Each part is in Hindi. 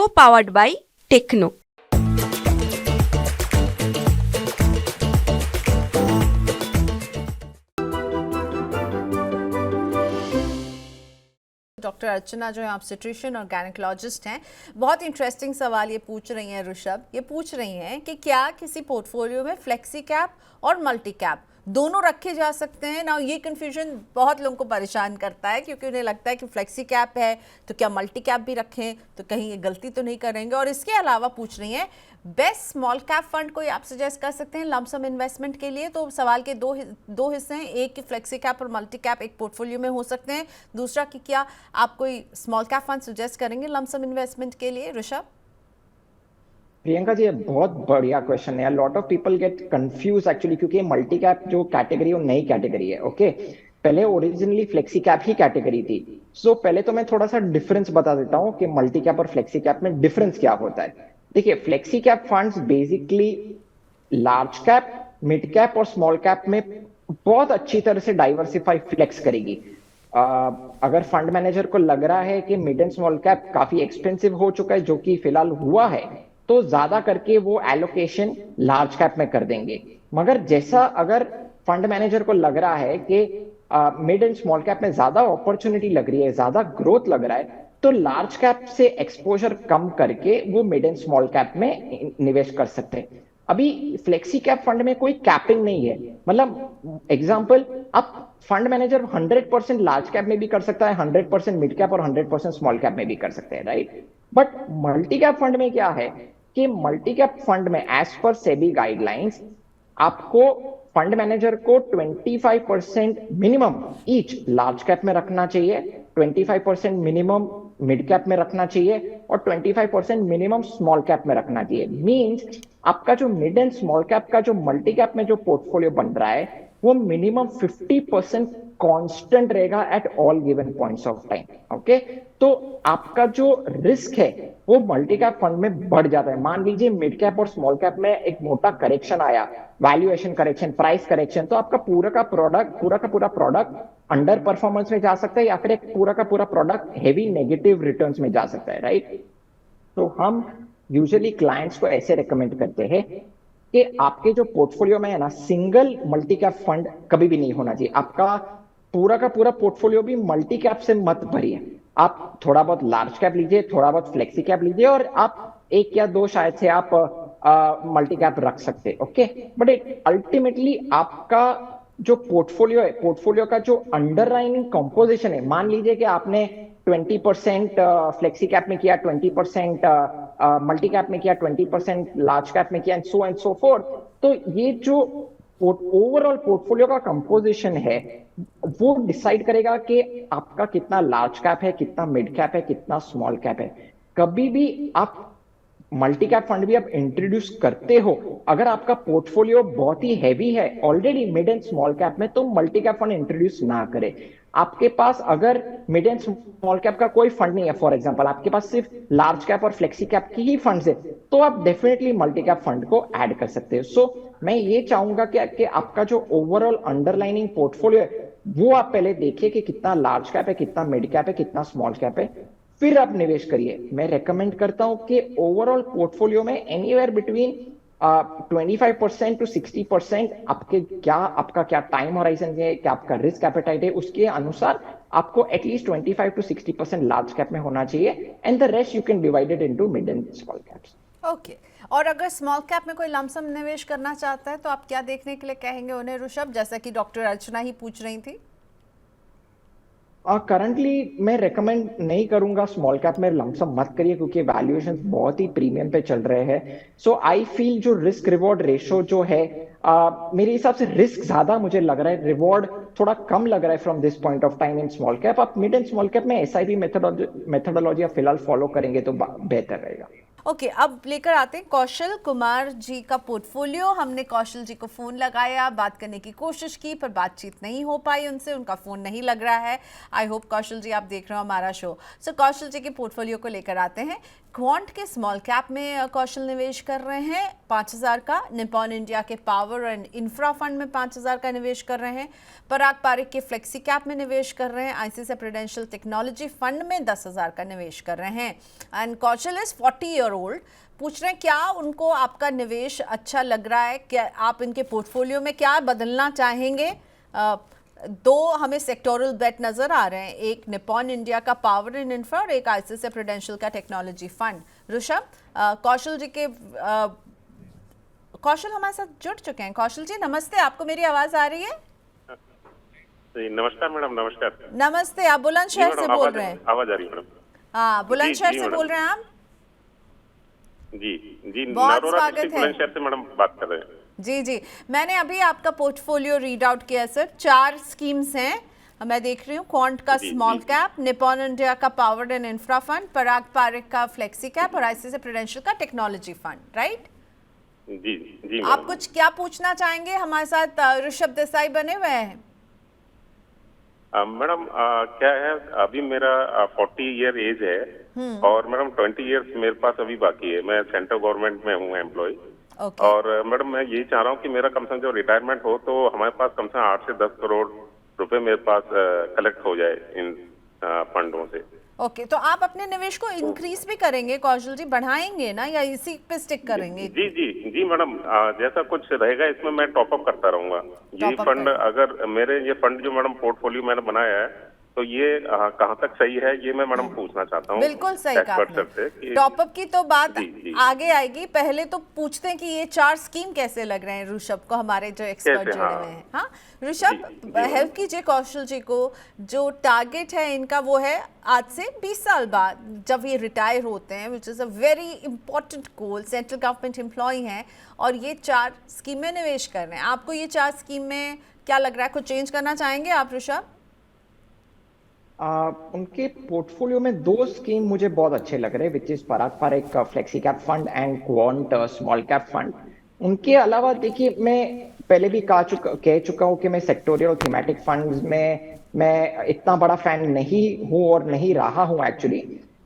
co-powered by Techno. डॉक्टर अर्चना जो है ऑब्स्टेट्रिशियन और गायनेकोलॉजिस्ट हैं, बहुत इंटरेस्टिंग सवाल ये पूछ रही हैं ऋषभ। ये पूछ रही हैं कि क्या किसी पोर्टफोलियो में फ्लेक्सी कैप और मल्टी कैप दोनों रखे जा सकते हैं ना। ये कन्फ्यूजन बहुत लोगों को परेशान करता है, क्योंकि उन्हें लगता है कि फ्लेक्सी कैप है तो क्या मल्टी कैप भी रखें, तो कहीं ये गलती तो नहीं करेंगे। और इसके अलावा पूछ रही हैं बेस्ट स्मॉल कैप फंड कोई आप सजेस्ट कर सकते हैं लमसम इन्वेस्टमेंट के लिए। तो सवाल के दो हिस्से हैं, एक की फ्लेक्सी कैप और मल्टी कैप एक पोर्टफोलियो में हो सकते हैं, दूसरा कि क्या आप कोई स्मॉल कैप फंड सजेस्ट करेंगे लमसम इन्वेस्टमेंट के लिए। ऋषभ। प्रियंका जी, ये बहुत बढ़िया क्वेश्चन है। Lot of people get confuse actually, क्योंकि मल्टी कैप जो कैटेगरी है वो नई कैटेगरी है। ओके, पहले ओरिजिनली फ्लेक्सी कैप ही कैटेगरी थी। सो पहले तो मैं थोड़ा सा डिफरेंस बता देता हूँ कि मल्टी कैप और फ्लेक्सी कैप में डिफरेंस क्या होता है। देखिए, flexi cap funds basically large cap, mid cap और स्मॉल कैप में बहुत अच्छी तरह से डाइवर्सिफाई फ्लेक्स करेगी। अगर फंड मैनेजर को लग रहा है कि मिड एंड स्मॉल कैप काफी एक्सपेंसिव हो चुका है, जो कि फिलहाल हुआ है, तो ज्यादा करके वो एलोकेशन लार्ज कैप में कर देंगे। मगर जैसा अगर फंड मैनेजर को लग रहा है कि मिड एंड स्मॉल कैप में ज्यादा अपॉर्चुनिटी लग रही है, ज्यादा ग्रोथ लग रहा है, तो लार्ज कैप से एक्सपोजर कम करके वो मिड एंड स्मॉल कैप में निवेश कर सकते हैं। अभी फ्लेक्सी कैप फंड में कोई कैपिंग नहीं है। मतलब एग्जांपल, आप फंड मैनेजर 100% लार्ज कैप में भी कर सकता है, 100% मिड कैप और 100% स्मॉल कैप में भी कर सकते हैं, right. But multi cap fund में क्या है कि मल्टी कैप फंड में एज पर सेबी गाइडलाइंस आपको फंड मैनेजर को 25% मिनिमम ईच लार्ज कैप में रखना चाहिए, 25% मिनिमम मिड कैप में रखना चाहिए और 25% मिनिमम स्मॉल कैप में रखना चाहिए। मींस आपका जो मिड एंड स्मॉल कैप का जो मल्टी कैप में जो पोर्टफोलियो बन रहा है वो मिनिमम 50% कांस्टेंट रहेगा at all given points of time. Okay, तो आपका जो रिस्क है वो मल्टी कैप फंड में बढ़ जाता है। मान लीजिए मिड कैप और स्मॉल कैप में एक मोटा करेक्शन आया, वैल्यूएशन करेक्शन, प्राइस करेक्शन, तो आपका पूरा का पूरा प्रोडक्ट अंडर परफॉर्मेंस में जा सकता है या फिर एक पूरा का पूरा प्रोडक्ट हेवी नेगेटिव रिटर्न्स में जा सकता है, राइट। तो हम यूजुअली क्लाइंट्स को ऐसे रेकमेंड करते हैं कि आपके जो पोर्टफोलियो में है ना, सिंगल मल्टी कैप फंड कभी भी नहीं होना चाहिए। आपका पूरा का पूरा पोर्टफोलियो भी मल्टी कैप से मत भरिए। आप थोड़ा बहुत लार्ज कैप लीजिए, थोड़ा बहुत फ्लेक्सी कैप लीजिए और आप एक या दो शायद से आप मल्टी कैप रख सकते, ओके। बट अल्टीमेटली आपका जो पोर्टफोलियो है, पोर्टफोलियो का जो अंडरलाइनिंग कंपोजिशन है, मान लीजिए कि आपने 20% फ्लेक्सी कैप में किया, 20% मल्टी कैप में किया, 20% लार्ज कैप में किया, एंड सो फोर्थ। तो ये जो ओवरऑल पोर्टफोलियो का कंपोजिशन है वो डिसाइड करेगा कि आपका कितना लार्ज कैप है, कितना मिड कैप है, कितना स्मॉल कैप है। कभी भी आप मल्टी कैप फंड भी आप इंट्रोड्यूस करते हो, अगर आपका पोर्टफोलियो बहुत ही हैवी है already mid and small cap में, तो मल्टी कैप फंड इंट्रोड्यूस ना करें। आपके पास अगर मिड एंड स्मॉल कैप का कोई फंड नहीं है, फॉर एग्जांपल आपके पास सिर्फ लार्ज कैप और फ्लेक्सी कैप की ही फंड्स है, तो आप डेफिनेटली मल्टी कैप फंड को ऐड कर सकते हो। सो मैं ये चाहूंगा कि आपका जो ओवरऑल अंडरलाइनिंग पोर्टफोलियो है वो आप पहले देखिए कि कितना लार्ज कैप है, कितना मिड कैप है, कितना स्मॉल कैप है, फिर आप निवेश करिए। मैं रेकमेंड करता हूं कि ओवरऑल पोर्टफोलियो में एनीवेयर बिटवीन 25% to 60% आपका क्या टाइम होराइजन है, क्या आपका रिस्क एपेटाइट है, उसके अनुसार आपको एटलीस्ट 25 to 60% लार्ज कैप में होना चाहिए and the rest you can divide it into mid and small caps. Okay, और अगर स्मॉल कैप में कोई लमसम निवेश करना चाहता है तो आप क्या देखने के लिए कहेंगे उन्हें ऋषभ, जैसा कि डॉक्टर अर्चना ही पूछ रही थी। करंटली मैं रेकमेंड नहीं करूंगा स्मॉल कैप में लमसम मत करिए, क्योंकि वैल्यूएशन बहुत ही प्रीमियम पे चल रहे हैं। सो आई फील जो रिस्क रिवॉर्ड रेशो जो है, मेरे हिसाब से रिस्क ज्यादा मुझे लग रहा है, रिवॉर्ड थोड़ा कम लग रहा है from this point of time in small cap. आप मिड एंड स्मॉल कैप में एसआईपी मेथोडोलॉजी फिलहाल फॉलो करेंगे तो बेहतर रहेगा। ओके, अब लेकर आते हैं कौशल कुमार जी का पोर्टफोलियो। हमने कौशल जी को फ़ोन लगाया, बात करने की कोशिश की, पर बातचीत नहीं हो पाई उनसे, उनका फ़ोन नहीं लग रहा है। आई होप कौशल जी आप देख रहे हो हमारा शो। सो कौशल जी के पोर्टफोलियो को लेकर आते हैं। क्वांट के स्मॉल कैप में कौशल निवेश कर रहे हैं 5,000 का, निपॉन इंडिया के पावर एंड इंफ्रा फंड में 5,000 का निवेश कर रहे हैं, पराग पारिक के फ्लेक्सी कैप में निवेश कर रहे हैं, आईसीआईसीआई प्रूडेंशियल टेक्नोलॉजी फंड में 10,000 का निवेश कर रहे हैं। And Kaushal is 40 year old, पूछ रहे हैं क्या उनको आपका निवेश अच्छा लग रहा है, क्या आप इनके पोर्टफोलियो में क्या बदलना चाहेंगे। दो हमें सेक्टोरल बेट नजर आ रहे हैं, एक निपॉन इंडिया का पावर एंड इंफ्रा और एक आईसीआईसीआई प्रूडेंशियल का टेक्नोलॉजी फंड। ऋषभ, कौशल जी के कौशल हमारे साथ जुड़ चुके हैं। कौशल जी नमस्ते, आपको मेरी आवाज आ रही है? जी नमस्कार मैडम। नमस्कार। नमस्ते, आप बुलंदशहर से बोल रहे हैं? आवाज आ रही है मैडम? हाँ, बुलंदशहर से बोल रहे हैं आप? जी जी, बहुत नरोरा स्वागत डिस्ट्रिक्ट है। बुलंदशहर से मैडम बात कर रहे हैं। जी जी, मैंने अभी आपका पोर्टफोलियो रीड आउट किया सर। 4 स्कीम्स हैं, मैं देख रही हूँ। क्वांट का जी, स्मॉल जी। कैप, निपॉन इंडिया का पावर एंड इंफ्रा फंड, पराग पारिक का फ्लेक्सी कैप और आईसीआईसीआई प्रूडेंशियल का टेक्नोलॉजी फंड, राइट? जी जी आप मैडम। कुछ क्या पूछना चाहेंगे? हमारे साथ ऋषभ देसाई बने हुए हैं। मैडम क्या है, अभी मेरा 40 ईयर एज है और मैडम 20 ईयर्स मेरे पास अभी बाकी है। मैं सेंट्रल गवर्नमेंट में हूँ एम्प्लॉय। ओके, और मैडम मैं यही चाह रहा हूँ कि मेरा कम से कम जो रिटायरमेंट हो तो हमारे पास कम से कम 8 से 10 करोड़ रुपए मेरे पास कलेक्ट हो जाए इन फंडों से। ओके, तो आप अपने निवेश को इंक्रीज भी करेंगे कौशल जी, बढ़ाएंगे ना, या इसी पे स्टिक करेंगे? जी जी जी मैडम, जैसा कुछ रहेगा इसमें मैं टॉप अप करता रहूंगा। यही Top up फंड अगर मेरे ये फंड जो मैडम पोर्टफोलियो मैंने बनाया है तो ये कहाँ तक सही है ये मैं मैडम पूछना चाहता हूँ। बिल्कुल सही कहा expert आपने। से कि- टॉपअप की तो बात जी, जी। आगे आएगी, पहले तो पूछते हैं कि ये 4 स्कीम कैसे लग रहे हैं ऋषभ को, हमारे जो एक्सपर्ट कैसे, जुड़े हाँ। हुए हैं। हाँ ऋषभ, जी, जी, हेल्प कीजिए कौशल जी को। जो टारगेट है इनका वो है आज से 20 साल बाद जब ये रिटायर होते हैं, which is a very important goal. Central government employ हैं और ये 4 स्कीम में निवेश कर रहे हैं। आपको ये 4 स्कीम में क्या लग रहा है, कुछ चेंज करना चाहेंगे आप ऋषभ? उनके पोर्टफोलियो में 2 स्कीम मुझे बहुत अच्छे लग रहे हैं, which is Parag Parikh flexi cap fund and quant small cap fund. उनके अलावा देखिए, मैं पहले भी कह चुका हूं कि मैं सेक्टोरियल और थीमेटिक फंड्स में मैं इतना बड़ा फैन नहीं हूं और नहीं रहा हूं एक्चुअली।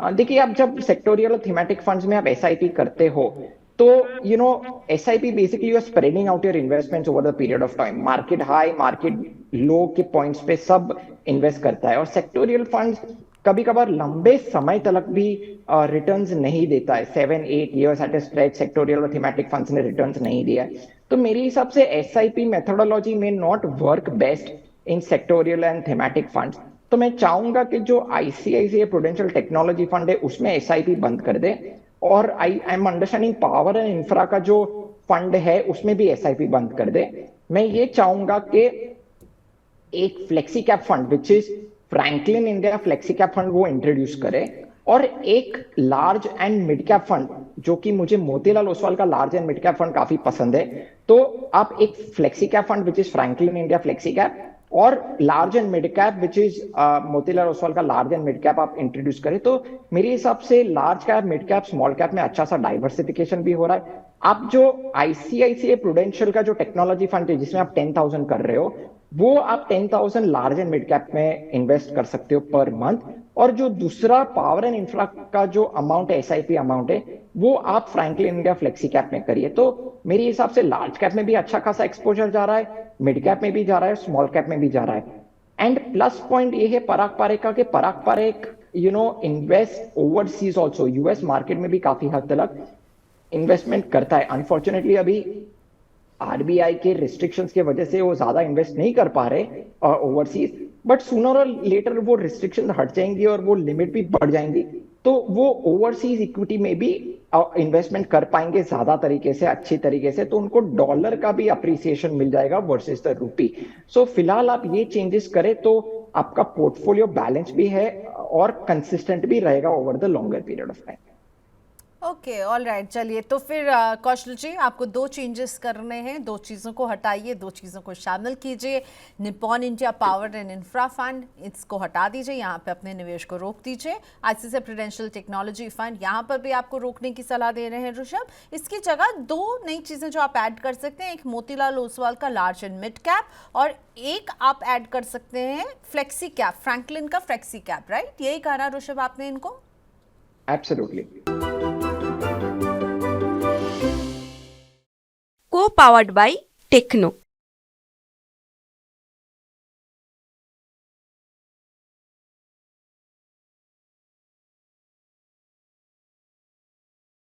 देखिए, आप जब सेक्टोरियल और थीमेटिक फंड्स में आप एसआईपी करते हो तो you know SIP basically you are spreading out your investments over the period of time. Market high market low के पॉइंट्स पे सब इन्वेस्ट करता है, और सेक्टोरियल फंड्स कभी कभार लंबे समय तक भी रिटर्न्स नहीं देता है। 7-8 ईयर्स एट ए स्ट्रेच सेक्टोरियल और थीमेटिक फंड्स ने रिटर्न्स नहीं दिया है। तो मेरे हिसाब से एसआईपी मेथोडोलॉजी में not work best in sectoral and thematic funds. तो मैं चाहूंगा कि जो आईसीआईसीआई प्रूडेंशियल टेक्नोलॉजी फंड है उसमें एसआईपी बंद कर दे, और I am understanding power and infra का जो फंड है उसमें भी एसआईपी बंद कर दे। मैं ये चाहूंगा कि एक flexi cap fund which is Franklin India flexi cap fund वो इंट्रोड्यूस करे, और एक large and mid cap fund, जो कि मुझे मोतीलाल ओसवाल का large and mid cap fund काफी पसंद है। तो आप एक flexi cap fund which is Franklin India flexi cap और large and mid cap which is Motilal Oswal का लार्ज एंड मिड कैप आप इंट्रोड्यूस करें, तो मेरे हिसाब से large cap mid cap small cap में अच्छा सा डाइवर्सिफिकेशन भी हो रहा है। आप जो आईसीआईसीआई प्रूडेंशियल का जो टेक्नोलॉजी फंड है जिसमें आप 10,000 कर रहे हो, वो आप 10,000 लार्ज एंड मिड कैप में इन्वेस्ट कर सकते हो पर मंथ, और जो दूसरा पावर एंड इंफ्रा का जो अमाउंट है एसआईपी अमाउंट है वो आप फ्रैंकलिन इंडिया फ्लेक्सी कैप में करिए। तो मेरे हिसाब से लार्ज कैप में भी अच्छा खासा एक्सपोजर जा रहा है, मिड कैप में भी जा रहा है, स्मॉल कैप में भी जा रहा है। एंड प्लस पॉइंट ये है पराग पारिक का कि Parag Parikh invest overseas also, US market में भी काफी हद तक इन्वेस्टमेंट करता है। अनफॉर्चुनेटली अभी आरबीआई के रिस्ट्रिक्शंस की वजह से वो ज्यादा इन्वेस्ट नहीं कर पा रहे ओवरसीज, बट सूनर और लेटर वो रिस्ट्रिक्शन हट जाएंगी और वो लिमिट भी बढ़ जाएंगी, तो वो ओवरसीज इक्विटी में भी इन्वेस्टमेंट कर पाएंगे ज्यादा तरीके से, अच्छी तरीके से, तो उनको डॉलर का भी अप्रिसिएशन मिल जाएगा वर्सेस द रूपी। सो फिलहाल आप ये चेंजेस करें तो आपका पोर्टफोलियो बैलेंस भी है और कंसिस्टेंट भी रहेगा over the longer period of time. Okay, all right, चलिए तो फिर कौशल जी आपको 2 चेंजेस करने हैं। 2 चीज़ों को हटाइए, 2 चीज़ों को शामिल कीजिए। Nippon India power and infra fund इसको हटा दीजिए, यहाँ पे अपने निवेश को रोक दीजिए। आईसीआईसीआई प्रूडेंशियल टेक्नोलॉजी फंड यहाँ पर भी आपको रोकने की सलाह दे रहे हैं ऋषभ। इसकी जगह 2 नई चीज़ें जो आप ऐड कर सकते हैं, एक मोतीलाल ओसवाल का लार्ज एंड मिड कैप, और एक आप ऐड कर सकते हैं फ्लेक्सी कैप, फ्रैंकलिन का फ्लेक्सी कैप, राइट? यही कहा ऋषभ आपने इनको? एब्सोल्युटली। Powered by techno.